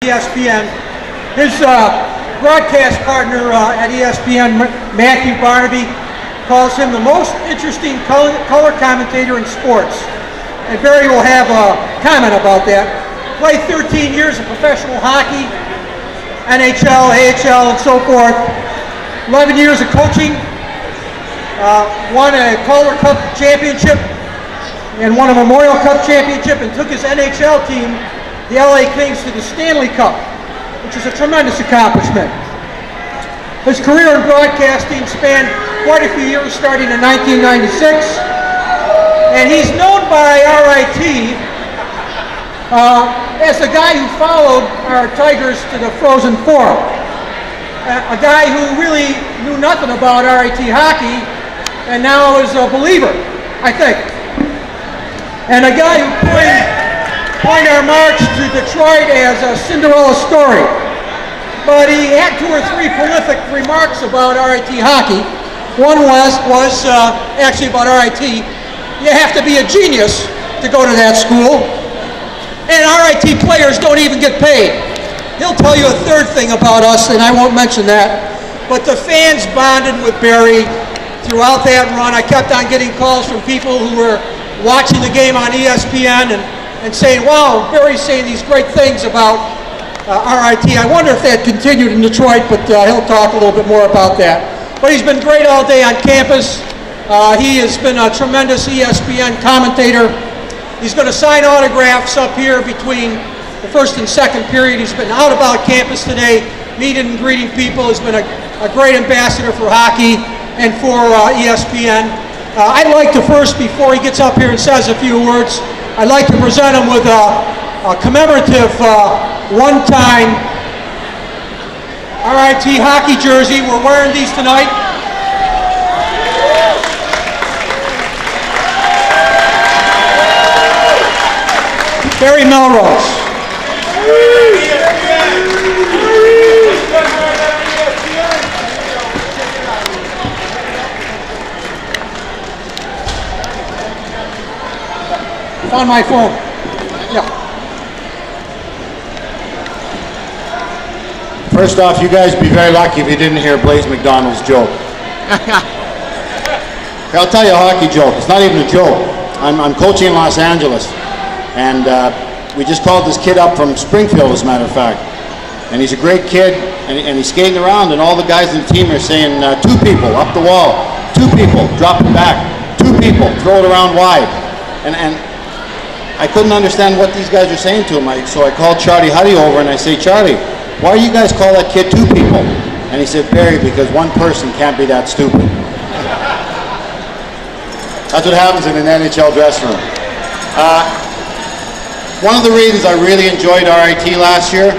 ESPN. His broadcast partner at ESPN, Matthew Barnaby, calls him the most interesting color commentator in sports. And Barry will have a comment about that. Played 13 years of professional hockey, NHL, AHL, and so forth. 11 years of coaching. Won a Calder Cup championship and won a Memorial Cup championship, and took his NHL team, the LA Kings, to the Stanley Cup, which is a tremendous accomplishment. His career in broadcasting spanned quite a few years, starting in 1996, and he's known by RIT as the guy who followed our Tigers to the Frozen Four. A guy who really knew nothing about RIT hockey and now is a believer, I think. And a guy who coined our march to Detroit as a Cinderella story. But he had 2 or 3 prolific remarks about RIT hockey. One was actually about RIT. You have to be a genius to go to that school. And RIT players don't even get paid. He'll tell you a third thing about us, and I won't mention that. But the fans bonded with Barry throughout that run. I kept on getting calls from people who were watching the game on ESPN and saying, wow, Barry's saying these great things about RIT. I wonder if that continued in Detroit, but he'll talk a little bit more about that. But he's been great all day on campus. He has been a tremendous ESPN commentator. He's going to sign autographs up here between the first and second period. He's been out about campus today, meeting and greeting people. He's been a great ambassador for hockey and for ESPN. I'd like to first, before he gets up here and says a few words, I'd like to present him with a commemorative one-time RIT hockey jersey. We're wearing these tonight. Barry Melrose. On my phone. Yeah. First off, you guys be very lucky if you didn't hear Blaze McDonald's joke. I'll tell you a hockey joke. It's not even a joke. I'm coaching in Los Angeles, and we just called this kid up from Springfield, as a matter of fact. And he's a great kid, and he's skating around, and all the guys in the team are saying, 2 people, up the wall, 2 people, drop it back, 2 people, throw it around wide. And I couldn't understand what these guys are saying to him, so I called Charlie Huddy over and I say, Charlie, why do you guys call that kid 2 people? And he said, Barry, because 1 person can't be that stupid. That's what happens in an NHL dressing room. One of the reasons I really enjoyed RIT last year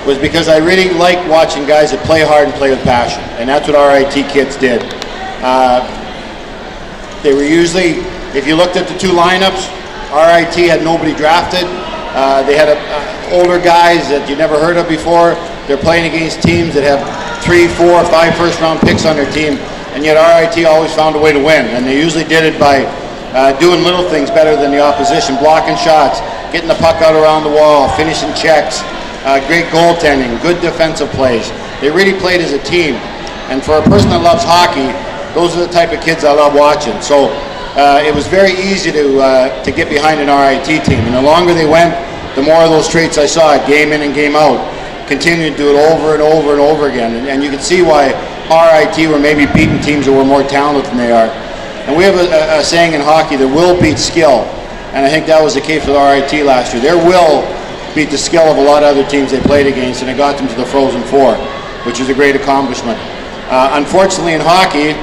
was because I really liked watching guys that play hard and play with passion, and that's what RIT kids did. They were usually, if you looked at the 2 lineups, RIT had nobody drafted. They had older guys that you never heard of before. They're playing against teams that have 3, 4, 5 first-round picks on their team, and yet RIT always found a way to win. And they usually did it by doing little things better than the opposition, blocking shots, getting the puck out around the wall, finishing checks, great goaltending, good defensive plays. They really played as a team. And for a person that loves hockey, those are the type of kids I love watching. So it was very easy to get behind an RIT team, and the longer they went, the more of those traits I saw, game in and game out, continued to do it over and over and over again, and you can see why RIT were maybe beating teams that were more talented than they are. And we have a saying in hockey, that will beats skill, and I think that was the case with RIT last year. Their will beat the skill of a lot of other teams they played against, and it got them to the Frozen Four, which is a great accomplishment. Unfortunately in hockey,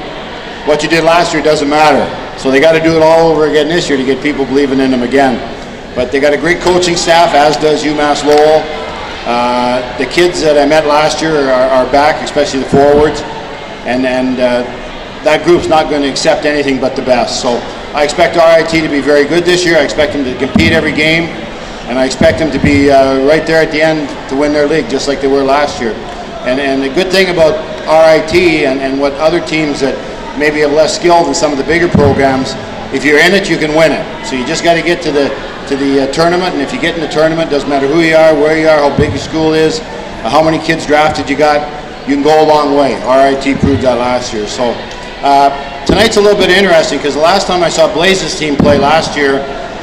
what you did last year doesn't matter. So they got to do it all over again this year to get people believing in them again. But they got a great coaching staff, as does UMass Lowell. The kids that I met last year are back, especially the forwards. And that group's not going to accept anything but the best. So I expect RIT to be very good this year. I expect them to compete every game. And I expect them to be right there at the end to win their league, just like they were last year. And the good thing about RIT and what other teams that maybe have less skill than some of the bigger programs, if you're in it, you can win it. So you just got to get to the tournament, and if you get in the tournament, doesn't matter who you are, where you are, how big your school is, how many kids drafted you got, you can go a long way. RIT proved that last year. So tonight's a little bit interesting because the last time I saw Blaze's team play last year,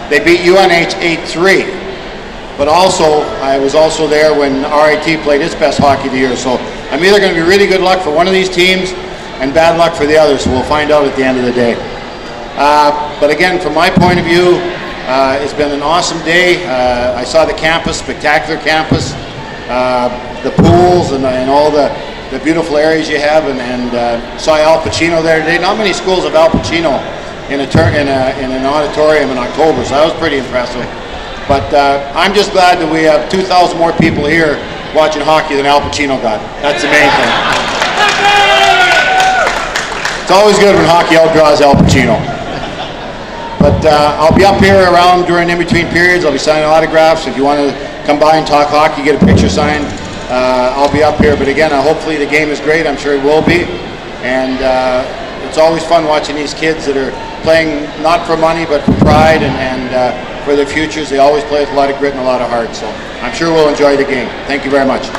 they beat UNH 8-3. But also, I was also there when RIT played its best hockey of the year. So I'm either going to be really good luck for one of these teams and bad luck for the other. So we'll find out at the end of the day. But again, from my point of view, it's been an awesome day. I saw the campus, spectacular campus, the pools and all the beautiful areas you have, and saw Al Pacino there today. Not many schools have Al Pacino in an auditorium in October, so that was pretty impressive. But I'm just glad that we have 2,000 more people here watching hockey than Al Pacino got. That's the main thing. It's always good when hockey outdraws Al Pacino. But I'll be up here around during in-between periods. I'll be signing autographs. If you want to come by and talk hockey, get a picture signed, I'll be up here. But again, hopefully the game is great. I'm sure it will be. And it's always fun watching these kids that are playing not for money but for pride and for their futures. They always play with a lot of grit and a lot of heart. So I'm sure we'll enjoy the game. Thank you very much.